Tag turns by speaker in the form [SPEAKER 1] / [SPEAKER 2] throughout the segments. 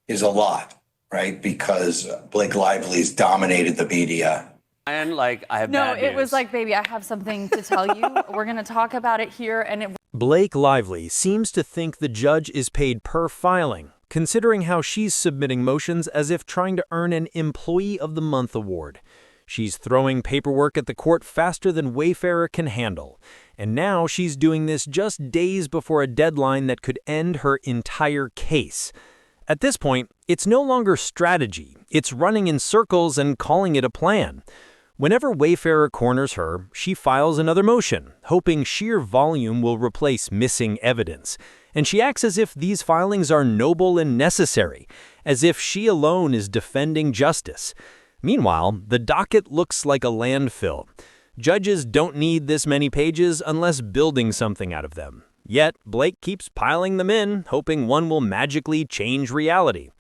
[SPEAKER 1] is a lot, right? Because Blake Lively's dominated the media.
[SPEAKER 2] And I have
[SPEAKER 3] No,
[SPEAKER 2] bad
[SPEAKER 3] it was
[SPEAKER 2] news.
[SPEAKER 3] like, baby, I have something to tell you. We're going to talk about it here. And it
[SPEAKER 4] Blake Lively seems to think the judge is paid per filing, considering how she's submitting motions as if trying to earn an Employee of the Month award. She's throwing paperwork at the court faster than Wayfairer can handle. And now she's doing this just days before a deadline that could end her entire case. At this point, it's no longer strategy. It's running in circles and calling it a plan. Whenever Wayfairer corners her, she files another motion, hoping sheer volume will replace missing evidence. And she acts as if these filings are noble and necessary, as if she alone is defending justice. Meanwhile, the docket looks like a landfill. Judges don't need this many pages unless building something out of them. Yet, Blake keeps piling them in, hoping one will magically change reality.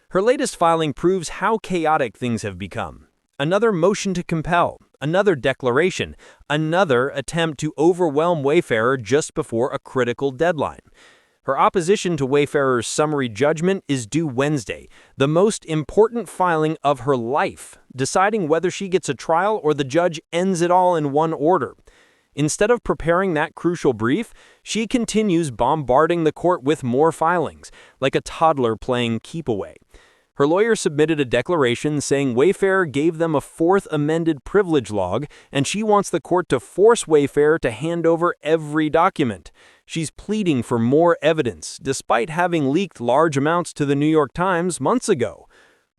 [SPEAKER 4] Her latest filing proves how chaotic things have become. Another motion to compel, another declaration, another attempt to overwhelm Wayfairer just before a critical deadline. Her opposition to Wayfairer's summary judgment is due Wednesday, the most important filing of her life, deciding whether she gets a trial or the judge ends it all in one order. Instead of preparing that crucial brief, she continues bombarding the court with more filings, like a toddler playing keep away. Her lawyer submitted a declaration saying Wayfairer gave them a fourth amended privilege log, and she wants the court to force Wayfairer to hand over every document. She's pleading for more evidence, despite having leaked large amounts to the New York Times months ago.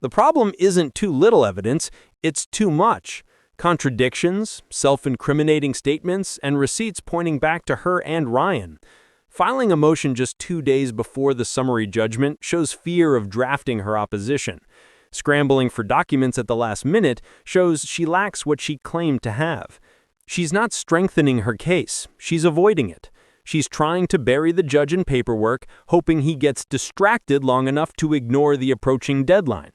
[SPEAKER 4] The problem isn't too little evidence, it's too much. Contradictions, self-incriminating statements, and receipts pointing back to her and Ryan. Filing a motion just 2 days before the summary judgment shows fear of drafting her opposition. Scrambling for documents at the last minute shows she lacks what she claimed to have. She's not strengthening her case, she's avoiding it. She's trying to bury the judge in paperwork, hoping he gets distracted long enough to ignore the approaching deadline.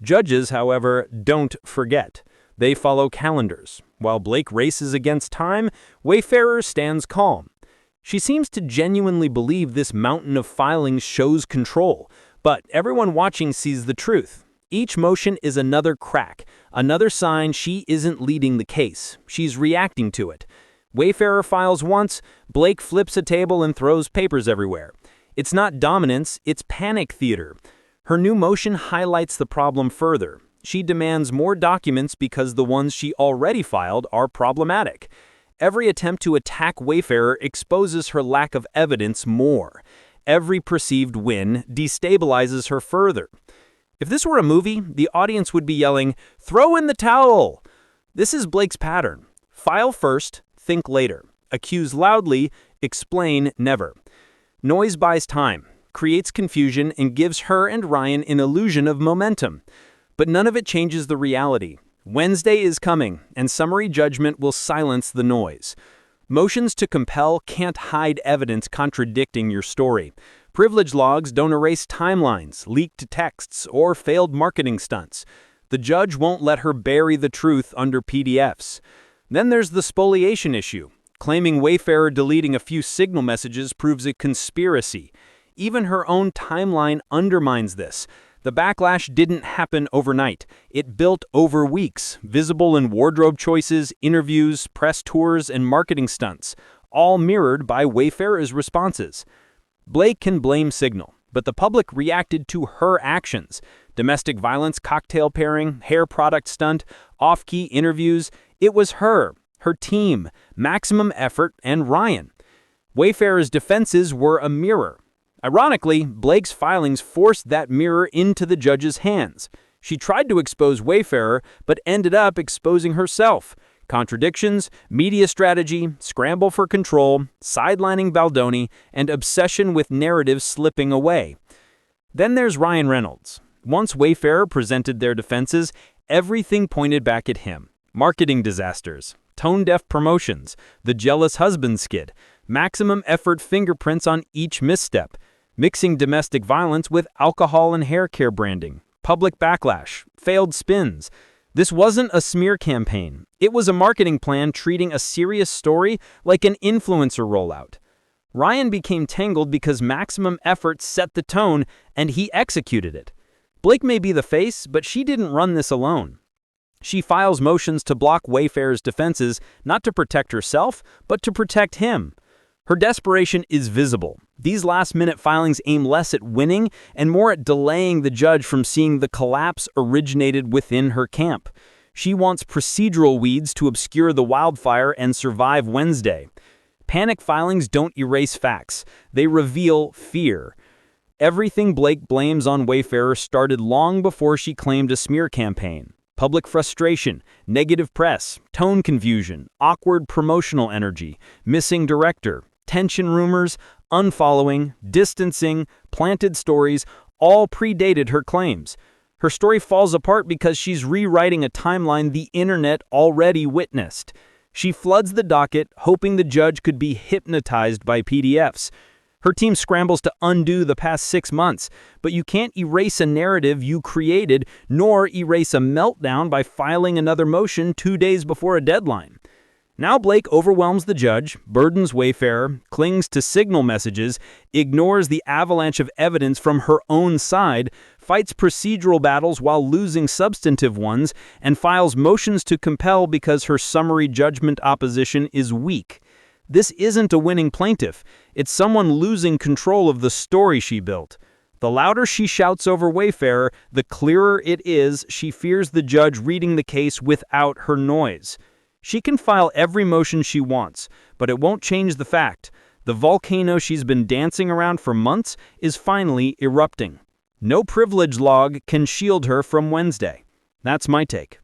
[SPEAKER 4] Judges, however, don't forget. They follow calendars. While Blake races against time, Wayfairer stands calm. She seems to genuinely believe this mountain of filings shows control, but everyone watching sees the truth. Each motion is another crack, another sign she isn't leading the case. She's reacting to it. Wayfairer files once, Blake flips a table and throws papers everywhere. It's not dominance, it's panic theater. Her new motion highlights the problem further. She demands more documents because the ones she already filed are problematic. Every attempt to attack Wayfairer exposes her lack of evidence more. Every perceived win destabilizes her further. If this were a movie, the audience would be yelling, "Throw in the towel!" This is Blake's pattern. File first, think later. Accuse loudly, explain never. Noise buys time, creates confusion, and gives her and Ryan an illusion of momentum. But none of it changes the reality. Wednesday is coming, and summary judgment will silence the noise. Motions to compel can't hide evidence contradicting your story. Privilege logs don't erase timelines, leaked texts, or failed marketing stunts. The judge won't let her bury the truth under PDFs. Then there's the spoliation issue. Claiming Wayfairer deleting a few signal messages proves a conspiracy. Even her own timeline undermines this. The backlash didn't happen overnight. It built over weeks, visible in wardrobe choices, interviews, press tours, and marketing stunts, all mirrored by Wayfairer's responses. Blake can blame Signal, but the public reacted to her actions. Domestic violence, cocktail pairing, hair product stunt, off-key interviews. It was her team, maximum effort, and Ryan. Wayfairer's defenses were a mirror. Ironically, Blake's filings forced that mirror into the judge's hands. She tried to expose Wayfairer, but ended up exposing herself. Contradictions, media strategy, scramble for control, sidelining Baldoni, and obsession with narrative slipping away. Then there's Ryan Reynolds. Once Wayfairer presented their defenses, everything pointed back at him. Marketing disasters, tone-deaf promotions, the jealous husband skid, maximum effort fingerprints on each misstep, mixing domestic violence with alcohol and hair care branding, public backlash, failed spins. This wasn't a smear campaign. It was a marketing plan treating a serious story like an influencer rollout. Ryan became tangled because maximum effort set the tone and he executed it. Blake may be the face, but she didn't run this alone. She files motions to block Wayfairer's defenses, not to protect herself, but to protect him. Her desperation is visible. These last-minute filings aim less at winning and more at delaying the judge from seeing the collapse originated within her camp. She wants procedural weeds to obscure the wildfire and survive Wednesday. Panic filings don't erase facts. They reveal fear. Everything Blake blames on Wayfairer started long before she claimed a smear campaign. Public frustration, negative press, tone confusion, awkward promotional energy, missing director, tension rumors, unfollowing, distancing, planted stories, all predated her claims. Her story falls apart because she's rewriting a timeline the internet already witnessed. She floods the docket, hoping the judge could be hypnotized by PDFs. Her team scrambles to undo the past 6 months, but you can't erase a narrative you created, nor erase a meltdown by filing another motion 2 days before a deadline. Now Blake overwhelms the judge, burdens Wayfairer, clings to signal messages, ignores the avalanche of evidence from her own side, fights procedural battles while losing substantive ones, and files motions to compel because her summary judgment opposition is weak. This isn't a winning plaintiff. It's someone losing control of the story she built. The louder she shouts over Wayfairer, the clearer it is she fears the judge reading the case without her noise. She can file every motion she wants, but it won't change the fact. The volcano she's been dancing around for months is finally erupting. No privilege log can shield her from Wednesday. That's my take.